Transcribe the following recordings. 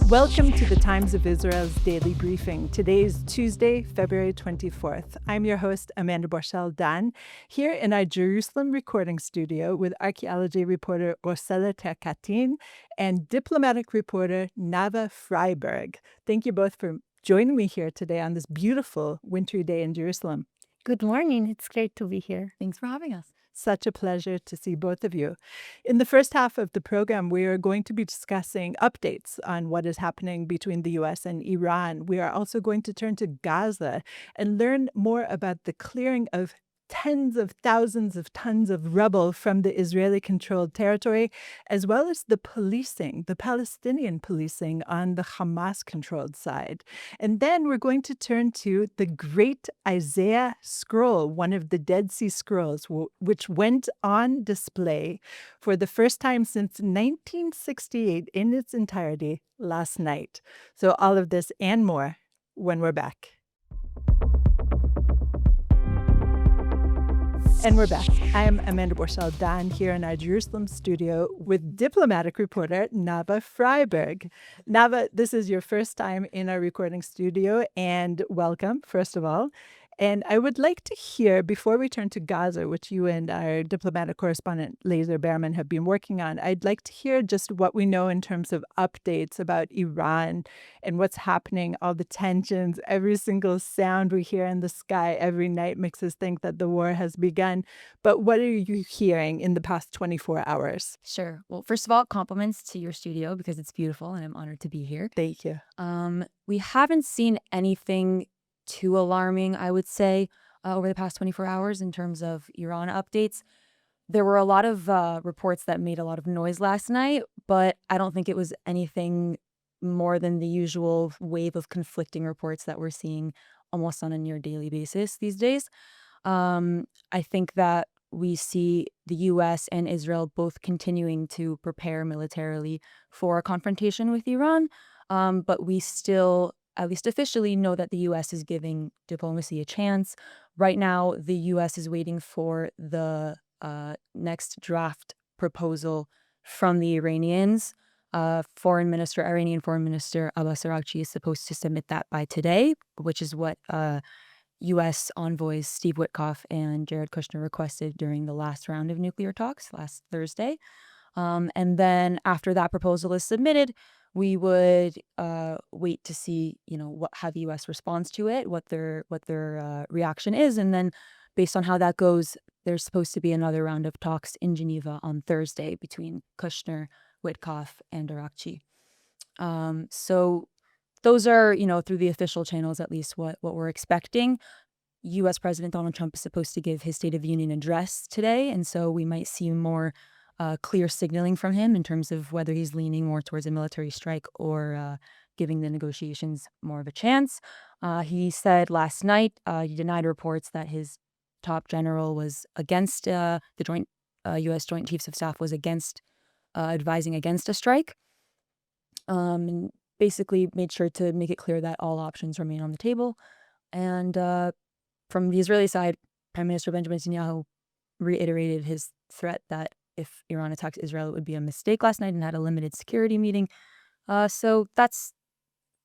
Welcome to the Times of Israel's daily briefing. Today is Tuesday, February 24th. I'm your host, Amanda Borschel-Dan, here in our Jerusalem recording studio with archaeology reporter Rossella Tercatin and diplomatic reporter Nava Freiberg. Thank you both for joining me here today on this beautiful wintry day in Jerusalem. Good morning. It's great to be here. Thanks for having us. Such a pleasure to see both of you. In the first half of the program, we are going to be discussing updates on what is happening between the U.S. and Iran. We are also going to turn to Gaza and learn more about the clearing of tens of thousands of tons of rubble from the Israeli-controlled territory, as well as the policing, the Palestinian policing on the Hamas-controlled side. And then we're going to turn to the Great Isaiah Scroll, one of the Dead Sea Scrolls, which went on display for the first time since 1968 in its entirety last night. So all of this and more when we're back. And we're back. I'm Amanda Borschel-Dan here in our Jerusalem studio with diplomatic reporter Nava Freiberg. Nava, this is your first time in our recording studio, and welcome, first of all. And I would like to hear, before we turn to Gaza, which you and our diplomatic correspondent, Laser Behrman, have been working on, I'd like to hear just what we know in terms of updates about Iran and what's happening, all the tensions, every single sound we hear in the sky every night makes us think that the war has begun. But what are you hearing in the past 24 hours? Sure. Well, first of all, compliments to your studio because it's beautiful and I'm honored to be here. Thank you. We haven't seen anything too alarming, I would say, over the past 24 hours in terms of Iran updates. There were a lot of reports that made a lot of noise last night, but I don't think it was anything more than the usual wave of conflicting reports that we're seeing almost on a near daily basis these days. I think that we see the U.S. and Israel both continuing to prepare militarily for a confrontation with Iran, but we still, at least officially, know that the U.S. is giving diplomacy a chance. Right now, the U.S. is waiting for the next draft proposal from the Iranians. Iranian Foreign Minister Abbas Araghchi is supposed to submit that by today, which is what U.S. envoys Steve Witkoff and Jared Kushner requested during the last round of nuclear talks last Thursday. And then after that proposal is submitted, we would wait to see, how the U.S. responds to it, what their reaction is, and then based on how that goes, there's supposed to be another round of talks in Geneva on Thursday between Kushner, Witkoff, and Araghchi. So those are, through the official channels, at least what we're expecting. U.S. President Donald Trump is supposed to give his State of the Union address today, and so we might see more clear signaling from him in terms of whether he's leaning more towards a military strike or giving the negotiations more of a chance. He said last night he denied reports that his top general was against the joint U.S. Joint Chiefs of Staff was against advising against a strike, and basically made sure to make it clear that all options remain on the table. And from the Israeli side, Prime Minister Benjamin Netanyahu reiterated his threat that if Iran attacks Israel, it would be a mistake last night and had a limited security meeting. So that's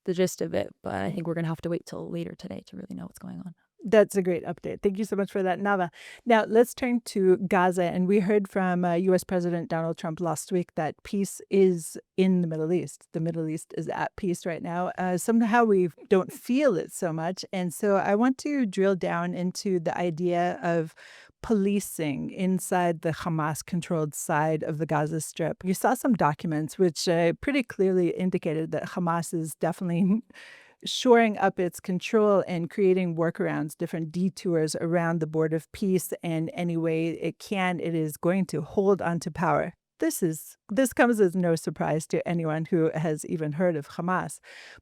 the gist of it. But I think we're going to have to wait till later today to really know what's going on. That's a great update. Thank you so much for that, Nava. Now, let's turn to Gaza. And we heard from U.S. President Donald Trump last week that peace is in the Middle East. The Middle East is at peace right now. Somehow we don't feel it so much. And so I want to drill down into the idea of policing inside the Hamas-controlled side of the Gaza Strip. You saw some documents which pretty clearly indicated that Hamas is definitely shoring up its control and creating workarounds, different detours around the board of peace, and any way it can, it is going to hold onto power. This comes as no surprise to anyone who has even heard of Hamas.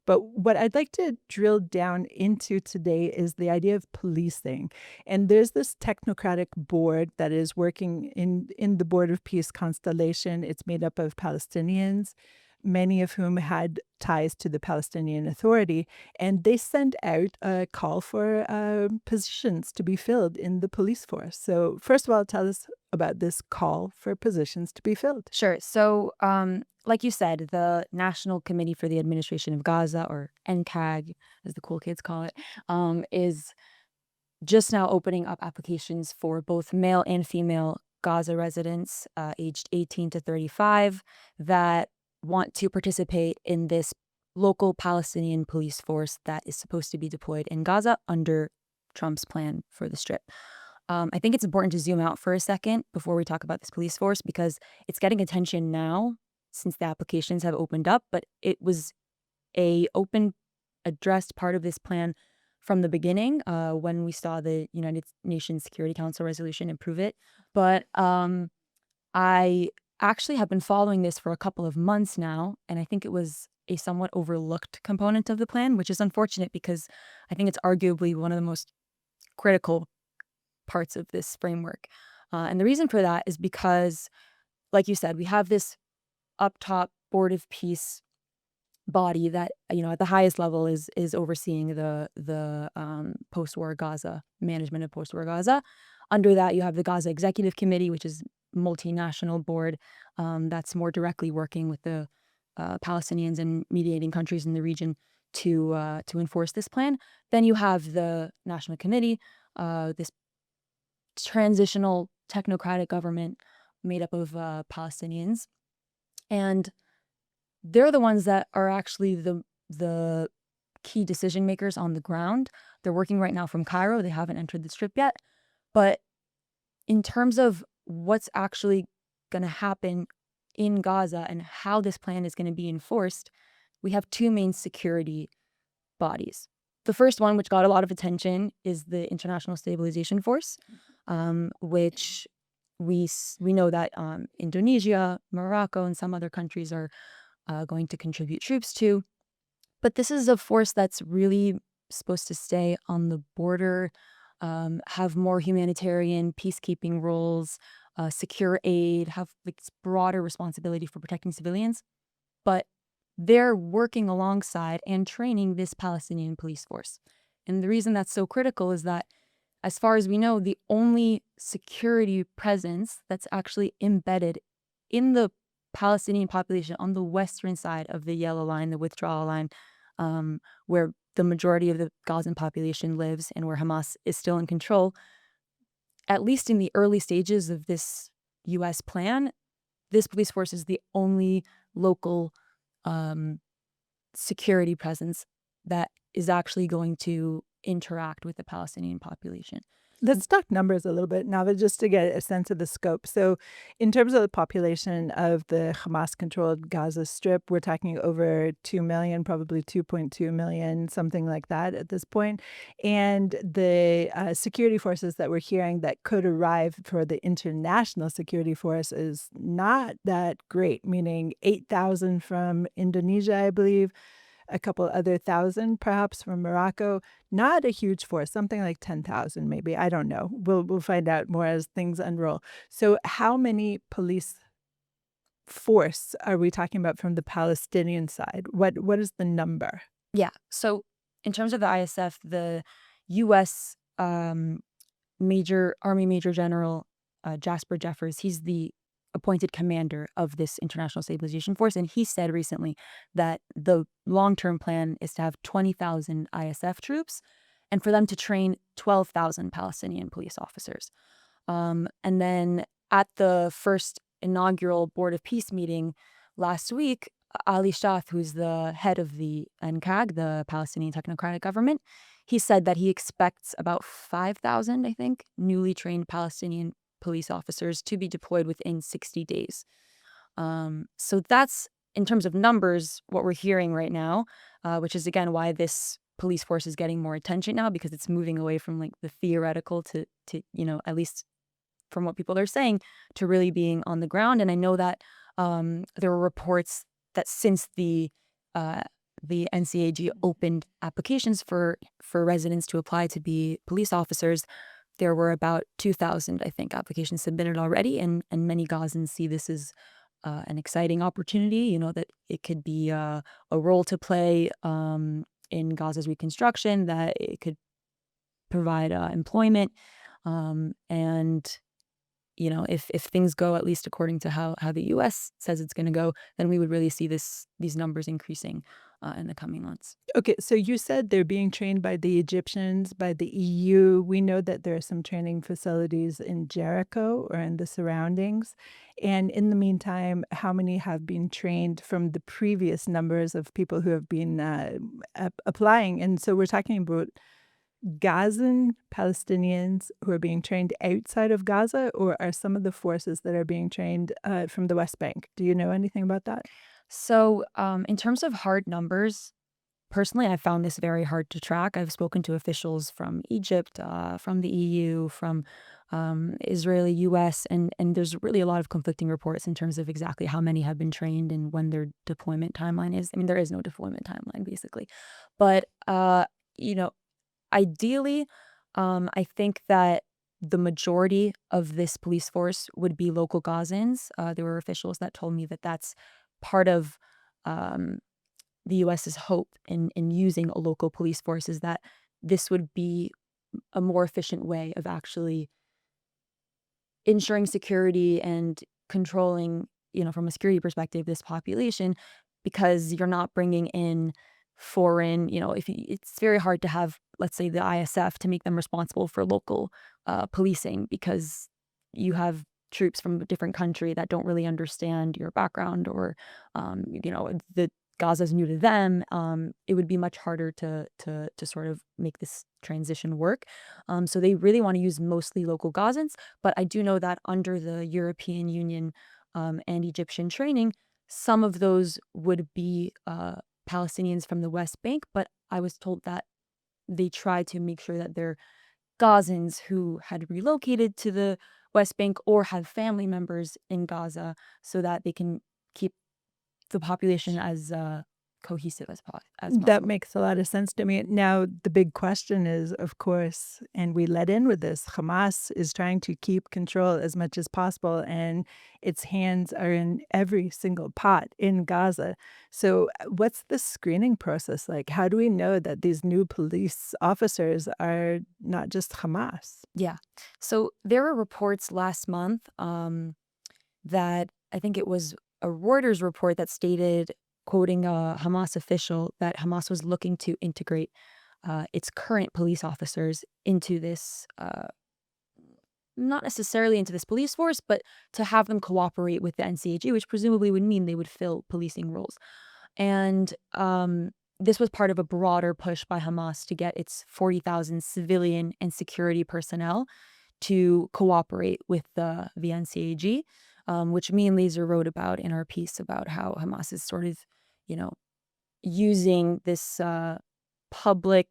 But what I'd like to drill down into today is the idea of policing. And there's this technocratic board that is working in the Board of Peace constellation. It's made up of Palestinians, many of whom had ties to the Palestinian Authority, and they sent out a call for positions to be filled in the police force. So first of all, tell us about this call for positions to be filled. Sure. So, like you said, the National Committee for the Administration of Gaza, or NCAG, as the cool kids call it, is just now opening up applications for both male and female Gaza residents aged 18 to 35 that want to participate in this local Palestinian police force that is supposed to be deployed in Gaza under Trump's plan for the Strip. I think it's important to zoom out for a second before we talk about this police force, because it's getting attention now since the applications have opened up, but it was a open, addressed part of this plan from the beginning when we saw the United Nations Security Council resolution approve it. But I actually have been following this for a couple of months now, and I think it was a somewhat overlooked component of the plan, which is unfortunate because I think it's arguably one of the most critical parts of this framework. And the reason for that is because, like you said, we have this up top Board of Peace body that, at the highest level is overseeing the post-war Gaza, management of post-war Gaza. Under that, you have the Gaza Executive Committee, which is a multinational board that's more directly working with the Palestinians and mediating countries in the region to enforce this plan. Then you have the National Committee, this transitional technocratic government made up of Palestinians, and they're the ones that are actually the key decision makers on the ground. They're working right now from Cairo. They haven't entered the Strip yet, but in terms of what's actually going to happen in Gaza and how this plan is going to be enforced, we have two main security bodies. The first one, which got a lot of attention, is the International Stabilization Force, which we know that Indonesia, Morocco, and some other countries are going to contribute troops to. But this is a force that's really supposed to stay on the border, have more humanitarian peacekeeping roles, secure aid, have this broader responsibility for protecting civilians. But they're working alongside and training this Palestinian police force. And the reason that's so critical is that, as far as we know, the only security presence that's actually embedded in the Palestinian population on the western side of the yellow line, the withdrawal line, where the majority of the Gazan population lives and where Hamas is still in control, at least in the early stages of this U.S. plan, this police force is the only local security presence that is actually going to interact with the Palestinian population. Let's talk numbers a little bit, Nava, just to get a sense of the scope. So in terms of the population of the Hamas-controlled Gaza Strip, we're talking over 2 million, probably 2.2 million, something like that at this point. And the security forces that we're hearing that could arrive for the international security force is not that great, meaning 8,000 from Indonesia, I believe, a couple other thousand perhaps from Morocco. Not a huge force, something like 10,000 maybe. I don't know. We'll find out more as things unroll. So how many police force are we talking about from the Palestinian side? What is the number? Yeah. So in terms of the ISF, the U.S. Army Major General Jasper Jeffers, he's the appointed commander of this International Stabilization Force, and he said recently that the long-term plan is to have 20,000 ISF troops and for them to train 12,000 Palestinian police officers. And then at the first inaugural Board of Peace meeting last week, Ali Shath, who's the head of the NCAG, the Palestinian Technocratic Government, he said that he expects about 5,000, I think, newly trained Palestinian police officers to be deployed within 60 days. So that's, in terms of numbers, what we're hearing right now, which is, again, why this police force is getting more attention now, because it's moving away from like the theoretical to at least from what people are saying, to really being on the ground. And I know that there were reports that since the NCAG opened applications for residents to apply to be police officers, there were about 2,000, I think, applications submitted already, and many Gazans see this as an exciting opportunity, that it could be a role to play in Gaza's reconstruction, that it could provide employment. And if things go at least according to how the U.S. says it's going to go, then we would really see these numbers increasing in the coming months. Okay, so you said they're being trained by the Egyptians, by the EU. We know that there are some training facilities in Jericho or in the surroundings. And in the meantime, how many have been trained from the previous numbers of people who have been applying? And so we're talking about Gazan Palestinians who are being trained outside of Gaza, or are some of the forces that are being trained from the West Bank? Do you know anything about that? So, in terms of hard numbers, personally, I found this very hard to track. I've spoken to officials from Egypt, from the EU, from Israeli, US, and there's really a lot of conflicting reports in terms of exactly how many have been trained and when their deployment timeline is. I mean, there is no deployment timeline, basically. But, you know, ideally, I think that the majority of this police force would be local Gazans. There were officials that told me that that's part of um, the US's hope in using a local police force, is that this would be a more efficient way of actually ensuring security and controlling, from a security perspective, this population, because you're not bringing in foreign, it's very hard to have, let's say, the ISF to make them responsible for local policing, because you have troops from a different country that don't really understand your background, or, the Gaza's new to them. It would be much harder to sort of make this transition work. So they really want to use mostly local Gazans, but I do know that under the European Union and Egyptian training, some of those would be Palestinians from the West Bank, but I was told that they tried to make sure that they're Gazans who had relocated to the West Bank or have family members in Gaza, so that they can keep the population as cohesive as That possible. makes a lot of sense to me. Now, the big question is, of course, and we let in with this, Hamas is trying to keep control as much as possible, and its hands are in every single pot in Gaza. So, what's the screening process like? How do we know that these new police officers are not just Hamas? Yeah. So there were reports last month that I think it was a Reuters report that stated, quoting a Hamas official, that Hamas was looking to integrate its current police officers into this, not necessarily into this police force, but to have them cooperate with the NCAG, which presumably would mean they would fill policing roles. And this was part of a broader push by Hamas to get its 40,000 civilian and security personnel to cooperate with the NCAG, which me and Laser wrote about in our piece about how Hamas is sort of, you know, using this public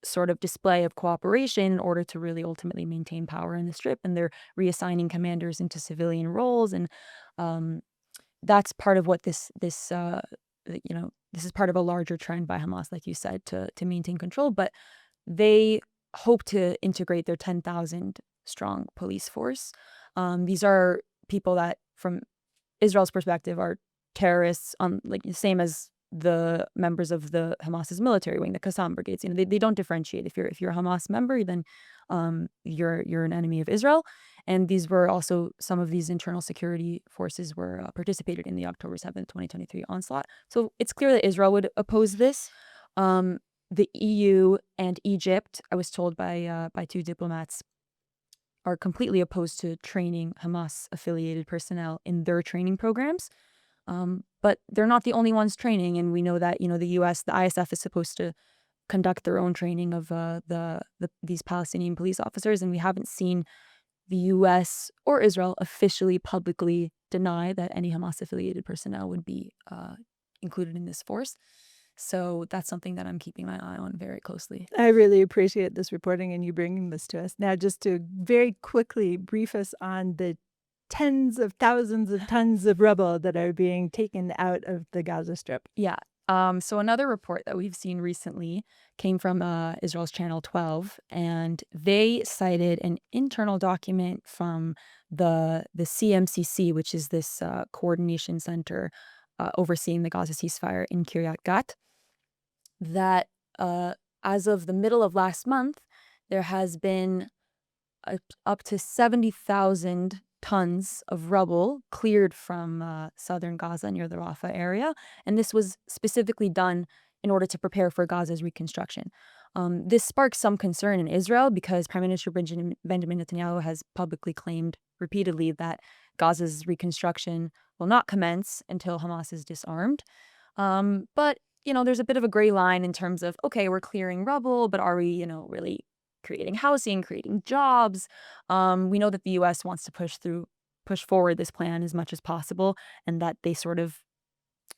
sort of display of cooperation in order to really ultimately maintain power in the Strip, and they're reassigning commanders into civilian roles, and um, that's part of what this is part of a larger trend by Hamas, like you said, to maintain control. But they hope to integrate their 10,000 strong police force. These are people that, from Israel's perspective, are terrorists, on like the same as the members of the Hamas's military wing, the Qassam brigades. They don't differentiate. If you're a Hamas member, then you're an enemy of Israel. And these were also, some of these internal security forces were participated in the October 7th, 2023 onslaught. So it's clear that Israel would oppose this. The EU and Egypt, I was told by two diplomats, are completely opposed to training Hamas-affiliated personnel in their training programs. But they're not the only ones training, and we know that the U.S., the ISF, is supposed to conduct their own training of these Palestinian police officers, and we haven't seen the U.S. or Israel officially publicly deny that any Hamas-affiliated personnel would be included in this force. So that's something that I'm keeping my eye on very closely. I really appreciate this reporting and you bringing this to us. Now, just to very quickly brief us on the tens of thousands of tons of rubble that are being taken out of the Gaza Strip. Yeah. So another report that we've seen recently came from Israel's Channel 12, and they cited an internal document from the CMCC, which is this coordination center overseeing the Gaza ceasefire in Kiryat Gat, that as of the middle of last month, there has been up to 70,000 tons of rubble cleared from southern Gaza near the Rafah area. And this was specifically done in order to prepare for Gaza's reconstruction. This sparks some concern in Israel because Prime Minister Benjamin Netanyahu has publicly claimed repeatedly that Gaza's reconstruction will not commence until Hamas is disarmed. But, there's a bit of a gray line in terms of, okay, we're clearing rubble, but are we, really creating housing, creating jobs? We know that the U.S. wants to push forward this plan as much as possible, and that they sort of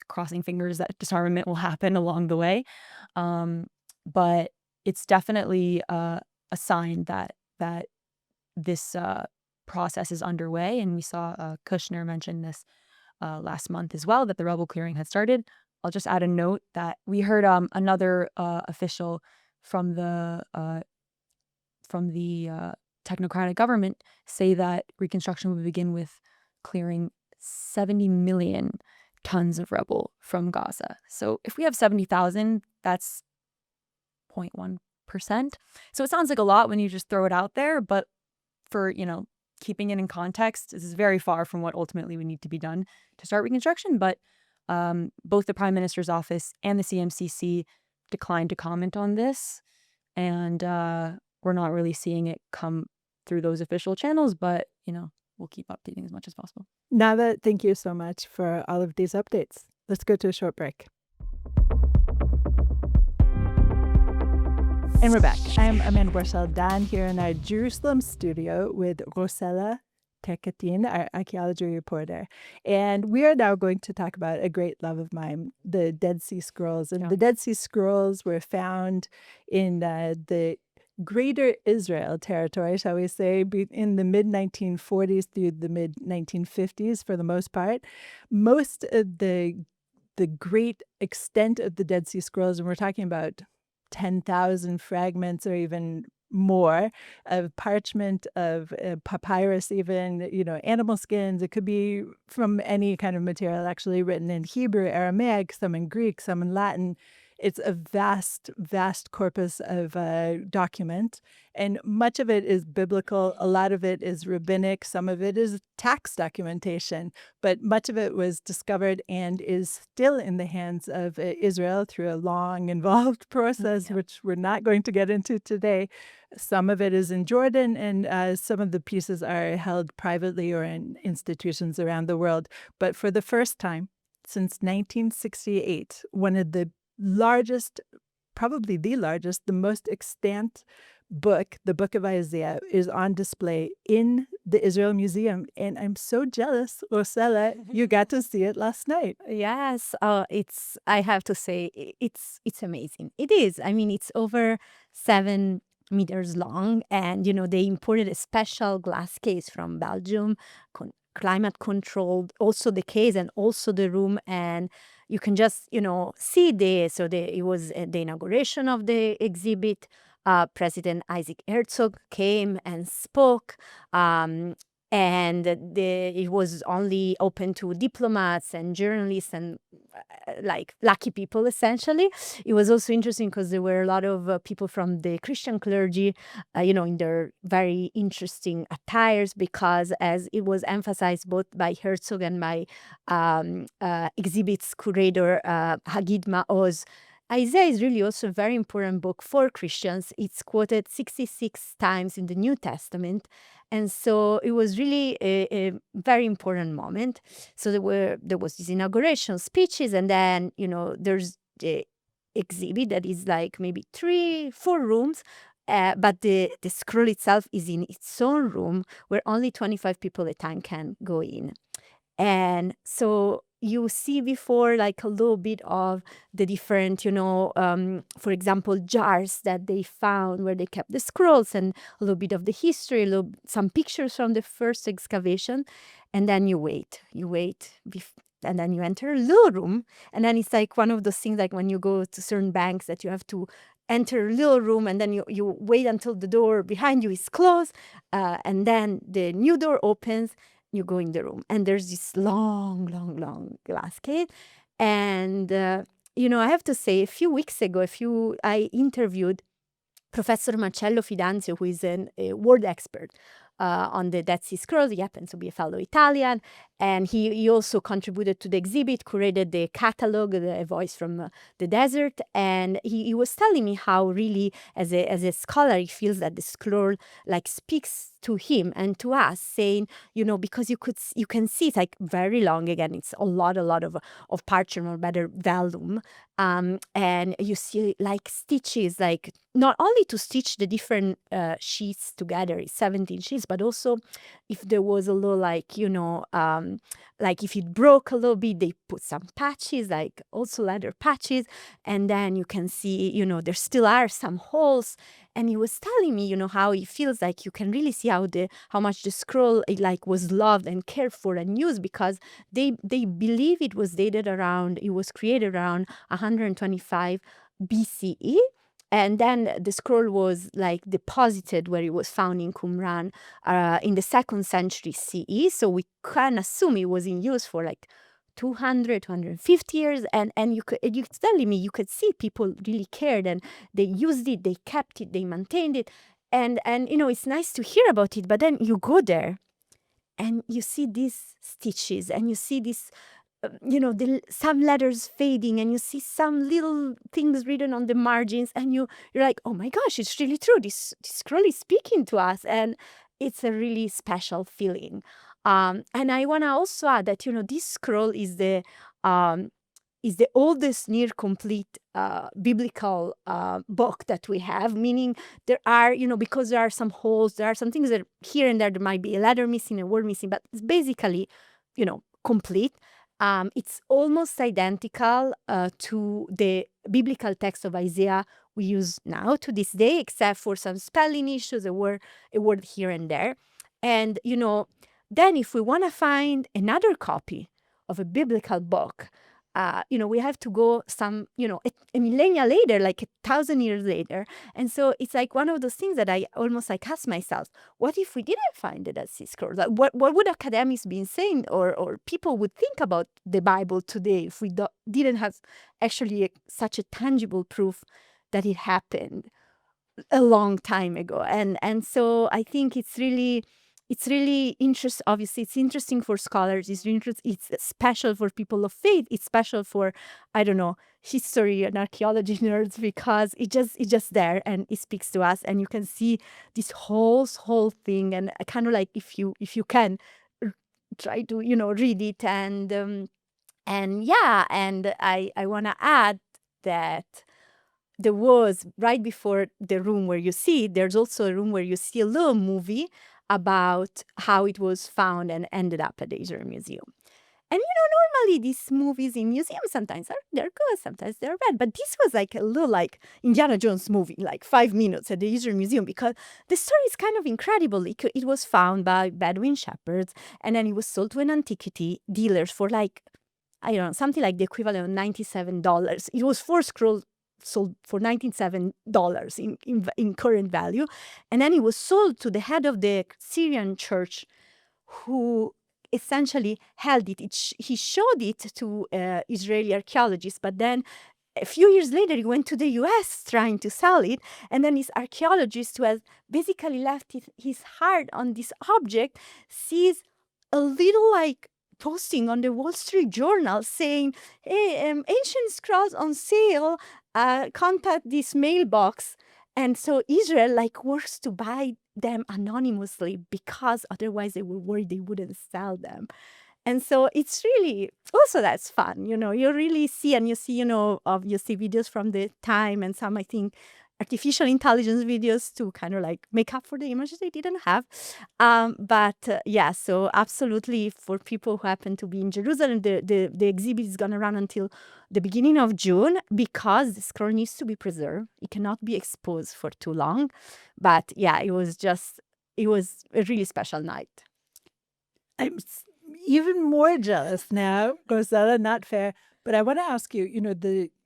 crossing fingers that disarmament will happen along the way. But it's definitely a sign that this process is underway, and we saw Kushner mention this last month as well, that the rubble clearing had started. I'll just add a note that we heard another official from the technocratic government say that reconstruction will begin with clearing 70 million tons of rubble from Gaza. So if we have 70,000, that's 0.1%. So it sounds like a lot when you just throw it out there, but for, keeping it in context, this is very far from what ultimately would need to be done to start reconstruction. But both the Prime Minister's office and the CMCC declined to comment on this. And we're not really seeing it come through those official channels, but, we'll keep updating as much as possible. Nava, thank you so much for all of these updates. Let's go to a short break. And we're back. I'm Amanda Borschel-Dan here in our Jerusalem studio with Rossella Tercatin, our archaeology reporter. And we are now going to talk about a great love of mine, the Dead Sea Scrolls. And the Dead Sea Scrolls were found in the Greater Israel territory, shall we say, in the mid-1940s through the mid-1950s for the most part. Most of the great extent of the Dead Sea Scrolls, and we're talking about 10,000 fragments or even more of parchment, of papyrus, even, animal skins. It could be from any kind of material, actually written in Hebrew, Aramaic, some in Greek, some in Latin. It's a vast, vast corpus of document, and much of it is biblical. A lot of it is rabbinic. Some of it is tax documentation, but much of it was discovered and is still in the hands of Israel through a long, involved process, which we're not going to get into today. Some of it is in Jordan, and some of the pieces are held privately or in institutions around the world. But for the first time since 1968, one of the largest, probably the largest, the most extant book, the Book of Isaiah, is on display in the Israel Museum. And I'm so jealous, Rossella, you got to see it last night. Yes, I have to say, it's amazing. It is. I mean, it's over 7 meters long, and, they imported a special glass case from Belgium, climate controlled, also the case and also the room, and you can just see it was the inauguration of the exhibit. President Isaac Herzog came and spoke, and it was only open to diplomats and journalists and like lucky people, essentially. It was also interesting because there were a lot of people from the Christian clergy, in their very interesting attires, because as it was emphasized both by Herzog and by exhibits curator Hagid Maoz, Isaiah is really also a very important book for Christians. It's quoted 66 times in the New Testament. And so it was really a very important moment. So there was this inauguration speeches, and then, there's the exhibit that is like maybe 3-4 rooms. But the scroll itself is in its own room where only 25 people at a time can go in. And so you see before like a little bit of the different, for example, jars that they found where they kept the scrolls, and a little bit of the history, some pictures from the first excavation. And then you wait, and then you enter a little room, and then it's like one of those things like when you go to certain banks that you have to enter a little room, and then you wait until the door behind you is closed, and then the new door opens, you go in the room, and there's this long, long, long glass gate. And, I have to say, a few weeks ago, I interviewed Professor Marcello Fidanzio, who is a world expert on the Dead Sea Scrolls. He happens to be a fellow Italian, and he also contributed to the exhibit, curated the catalog, A Voice from the Desert, and he was telling me how really, as a scholar, he feels that the scroll like speaks to him and to us, saying, because you can see it's like very long. Again, it's a lot of parchment, or better, vellum, and you see like stitches, like not only to stitch the different sheets together, 17 sheets, but also if there was a little like if it broke a little bit, they put some patches, like also leather patches, and then you can see, there still are some holes. And he was telling me, how he feels like you can really see how much the scroll was loved and cared for and used, because they believe it was created around 125 BCE. And then the scroll was deposited where it was found in Qumran in the 2nd century CE. So we can assume it was in use for 250 years. And you're telling me you could see people really cared, and they used it, they kept it, they maintained it. And it's nice to hear about it, but then you go there and you see these stitches, and you see this some letters fading, and you see some little things written on the margins, and you're like, oh my gosh, it's really true. This scroll is speaking to us, and it's a really special feeling. And I want to also add that this scroll is the oldest near complete biblical book that we have, meaning there are, because there are some holes, there are some things that here and there might be a letter missing, a word missing, but it's basically, complete. It's almost identical to the biblical text of Isaiah we use now to this day, except for some spelling issues, a word here and there. And, then if we want to find another copy of a biblical book, we have to go a millennia later, like 1,000 years later. And so it's like one of those things that I almost ask myself, what if we didn't find the Dead Sea Scrolls? Like, what would academics be saying, or people would think about the Bible today if we didn't have actually such a tangible proof that it happened a long time ago? And so I think it's really interesting. Obviously, it's interesting for scholars. It's special for people of faith. It's special for, I don't know, history and archaeology nerds, because it's just there, and it speaks to us, and you can see this whole thing, and kind of like if you can try to read it, and I want to add that there was, right before the room where you see it, there's also a room where you see a little movie about how it was found and ended up at the Israel Museum. And normally these movies in museums, sometimes they're good, sometimes they're bad. But this was like a little Indiana Jones movie, 5 minutes at the Israel Museum, because the story is kind of incredible. It was found by Bedouin shepherds, and then it was sold to an antiquity dealers for I don't know, something like the equivalent of $97. It was 4 scrolls sold for $97 in current value. And then it was sold to the head of the Syrian church, who essentially held it. He showed it to Israeli archaeologists, but then a few years later, he went to the US trying to sell it. And then this archaeologist, who has basically left his heart on this object, sees a little posting on the Wall Street Journal saying, hey, ancient scrolls on sale, contact this mailbox. And so Israel works to buy them anonymously, because otherwise they were worried they wouldn't sell them. And so it's really, also that's fun, you really see, and you see, obviously videos from the time, and some, I think, artificial intelligence videos to kind of make up for the images they didn't have. So absolutely, for people who happen to be in Jerusalem, the exhibit is going to run until the beginning of June, because the scroll needs to be preserved. It cannot be exposed for too long. But yeah, it was a really special night. I'm even more jealous now, Rossella, not fair. But I want to ask you,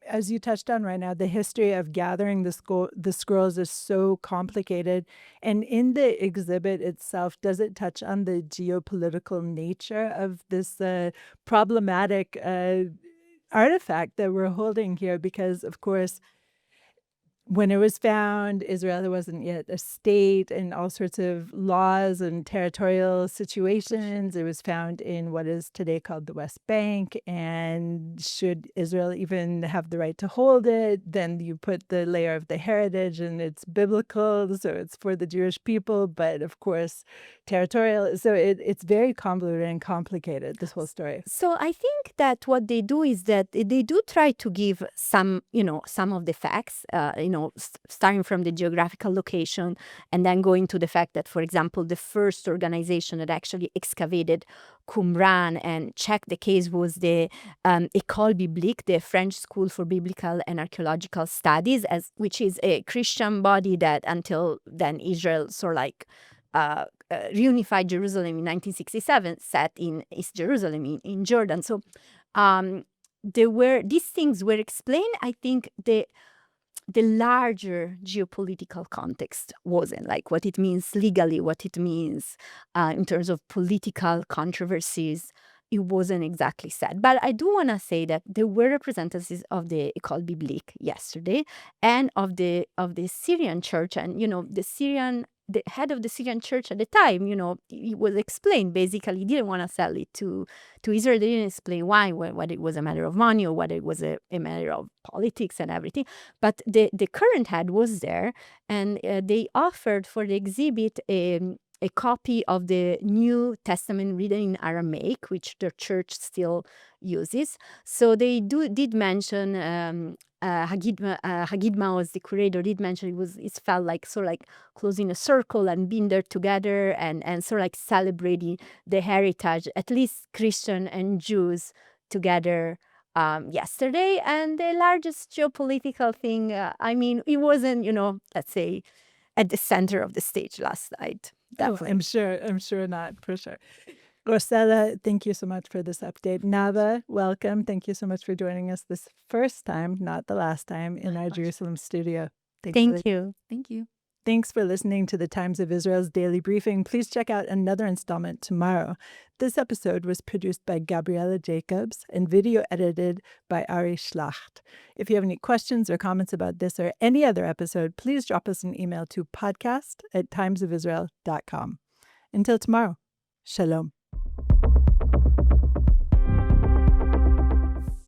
as you touched on right now, the history of gathering the scrolls is so complicated. And in the exhibit itself, does it touch on the geopolitical nature of this problematic artifact that we're holding here? Because, of course, when it was found, Israel wasn't yet a state, and all sorts of laws and territorial situations. It was found in what is today called the West Bank. And should Israel even have the right to hold it? Then you put the layer of the heritage, and it's biblical, so it's for the Jewish people, but of course, territorial. So it's very convoluted and complicated, this whole story. So I think that what they do is that they do try to give some of the facts, starting from the geographical location and then going to the fact that, for example, the first organization that actually excavated Qumran and checked the case was the École Biblique, the French School for Biblical and Archaeological Studies, which is a Christian body that until then Israel sort of reunified Jerusalem in 1967, set in East Jerusalem in Jordan. So these things were explained. I think the larger geopolitical context wasn't, like what it means legally, what it means in terms of political controversies. It wasn't exactly said. But I do want to say that there were representatives of the École Biblique yesterday and of the Syrian church, and the head of the Syrian church at the time, it was explained, basically, he didn't want to sell it to Israel. They didn't explain why, whether it was a matter of money or whether it was a matter of politics and everything. But the current head was there, and they offered for the exhibit a copy of the New Testament written in Aramaic, which the church still uses. So they did mention Hagid Maoz, the curator, did mention it felt like sort of like closing a circle and being there together and sort of like celebrating the heritage, at least Christian and Jews together yesterday. And the largest geopolitical thing, it wasn't, let's say, at the center of the stage last night. Definitely. I'm sure not, for sure. Rossella, thank you so much for this update. Nava, welcome. Thank you so much for joining us this first time, not the last time, in our Jerusalem studio. Thank you. Thank you. Thanks for listening to the Times of Israel's Daily Briefing. Please check out another installment tomorrow. This episode was produced by Gabriella Jacobs and video edited by Ari Schlacht. If you have any questions or comments about this or any other episode, please drop us an email to podcast@timesofisrael.com. Until tomorrow, shalom.